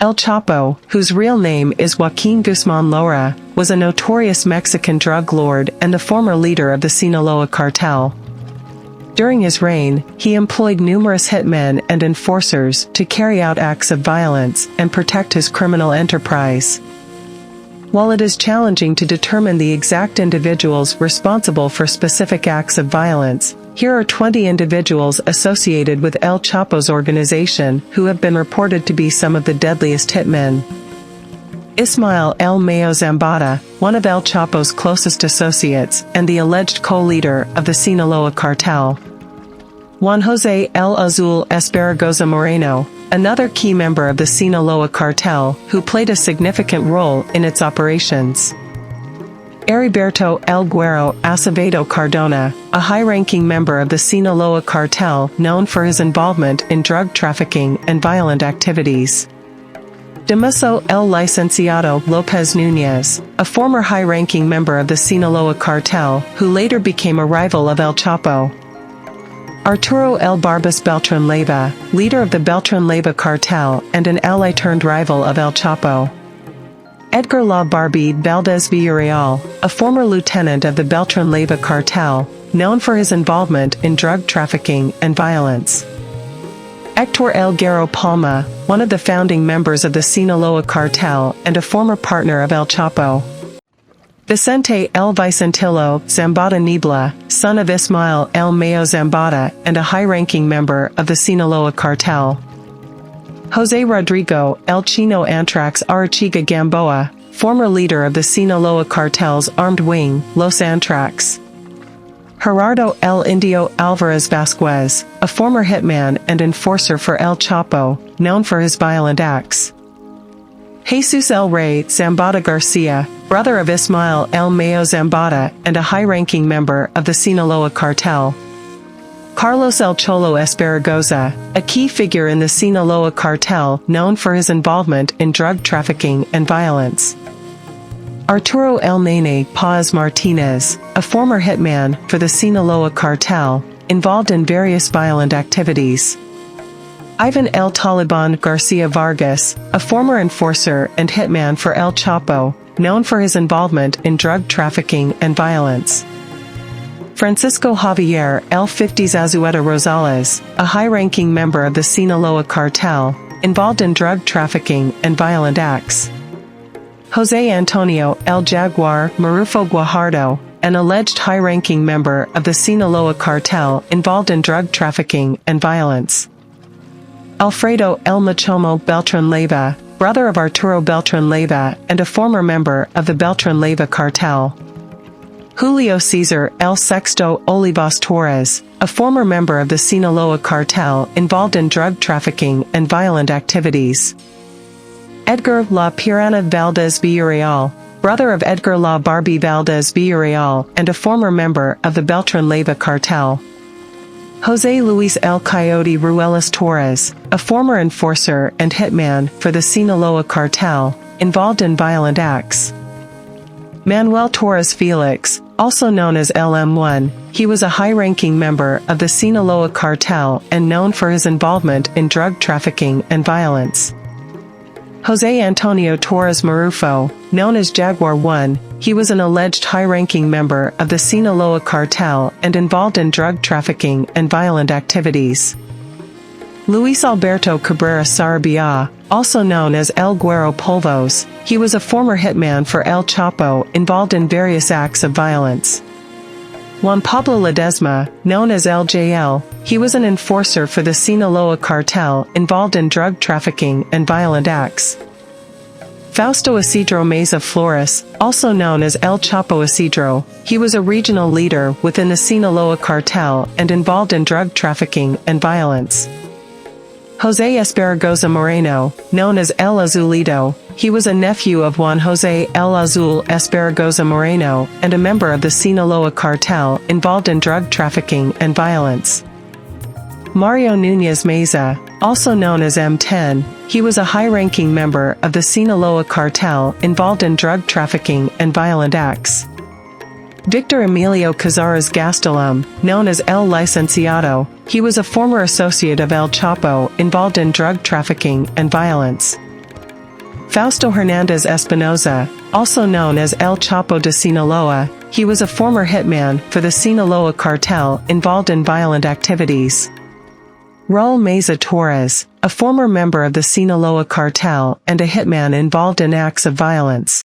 El Chapo, whose real name is Joaquín Guzmán Loera, was a notorious Mexican drug lord and the former leader of the Sinaloa Cartel. During his reign, he employed numerous hitmen and enforcers to carry out acts of violence and protect his criminal enterprise. While it is challenging to determine the exact individuals responsible for specific acts of violence, here are 20 individuals associated with El Chapo's organization who have been reported to be some of the deadliest hitmen. Ismael El Mayo Zambada, one of El Chapo's closest associates and the alleged co-leader of the Sinaloa Cartel. Juan José El Azul Esparagoza Moreno, another key member of the Sinaloa Cartel who played a significant role in its operations. Heriberto El Güero Acevedo Cardona, a high-ranking member of the Sinaloa Cartel known for his involvement in drug trafficking and violent activities. Damaso El Licenciado López Núñez, a former high-ranking member of the Sinaloa Cartel who later became a rival of El Chapo. Arturo El Barbas Beltrán Leiva, leader of the Beltrán Leiva cartel and an ally-turned-rival of El Chapo. Edgar La Barbie Valdez Villarreal, a former lieutenant of the Beltrán Leiva cartel, known for his involvement in drug trafficking and violence. Héctor El Guerrero Palma, one of the founding members of the Sinaloa Cartel and a former partner of El Chapo. Vicente El Vicentillo Zambada Niebla, son of Ismael El Mayo Zambada and a high-ranking member of the Sinaloa Cartel. José Rodrigo El Chino Antrax Arachiga Gamboa, former leader of the Sinaloa Cartel's armed wing, Los Antrax. Gerardo El Indio Alvarez Vasquez, a former hitman and enforcer for El Chapo, known for his violent acts. Jesus El Rey Zambada Garcia, brother of Ismael El Mayo Zambada and a high-ranking member of the Sinaloa Cartel. Carlos El Cholo Esparagoza, a key figure in the Sinaloa Cartel known for his involvement in drug trafficking and violence. Arturo El Nene Paz Martinez, a former hitman for the Sinaloa Cartel, involved in various violent activities. Ivan El Taliban Garcia Vargas, a former enforcer and hitman for El Chapo, known for his involvement in drug trafficking and violence. Francisco Javier El 50s Azueta Rosales, a high-ranking member of the Sinaloa Cartel, involved in drug trafficking and violent acts. José Antonio El Jaguar Marufo Guajardo, an alleged high-ranking member of the Sinaloa Cartel involved in drug trafficking and violence. Alfredo El Machomo Beltrán Leiva, brother of Arturo Beltrán Leiva and a former member of the Beltrán Leiva cartel. Julio Cesar El Sexto Olivas Torres, a former member of the Sinaloa Cartel involved in drug trafficking and violent activities. Edgar La Piranha Valdez Villarreal, brother of Edgar La Barbie Valdez Villarreal and a former member of the Beltrán Leiva cartel. José Luis El Coyote Ruelas Torres, a former enforcer and hitman for the Sinaloa Cartel, involved in violent acts. Manuel Torres Felix, also known as LM1, he was a high-ranking member of the Sinaloa Cartel and known for his involvement in drug trafficking and violence. José Antonio Torres Marufo, known as Jaguar 1, he was an alleged high-ranking member of the Sinaloa Cartel and involved in drug trafficking and violent activities. Luis Alberto Cabrera Sarabia, also known as El Güero Polvos, he was a former hitman for El Chapo involved in various acts of violence. Juan Pablo Ledesma, known as LJL, he was an enforcer for the Sinaloa Cartel involved in drug trafficking and violent acts. Fausto Isidro Meza Flores, also known as El Chapo Isidro, he was a regional leader within the Sinaloa Cartel and involved in drug trafficking and violence. José Esparagoza Moreno, known as El Azulito, he was a nephew of Juan José El Azul Esparagoza Moreno and a member of the Sinaloa Cartel involved in drug trafficking and violence. Mario Núñez Meza, also known as M10, he was a high-ranking member of the Sinaloa Cartel involved in drug trafficking and violent acts. Victor Emilio Cazares Gastelum, known as El Licenciado, he was a former associate of El Chapo involved in drug trafficking and violence. Fausto Hernandez Espinoza, also known as El Chapo de Sinaloa, he was a former hitman for the Sinaloa Cartel involved in violent activities. Raul Meza Torres, a former member of the Sinaloa Cartel and a hitman involved in acts of violence.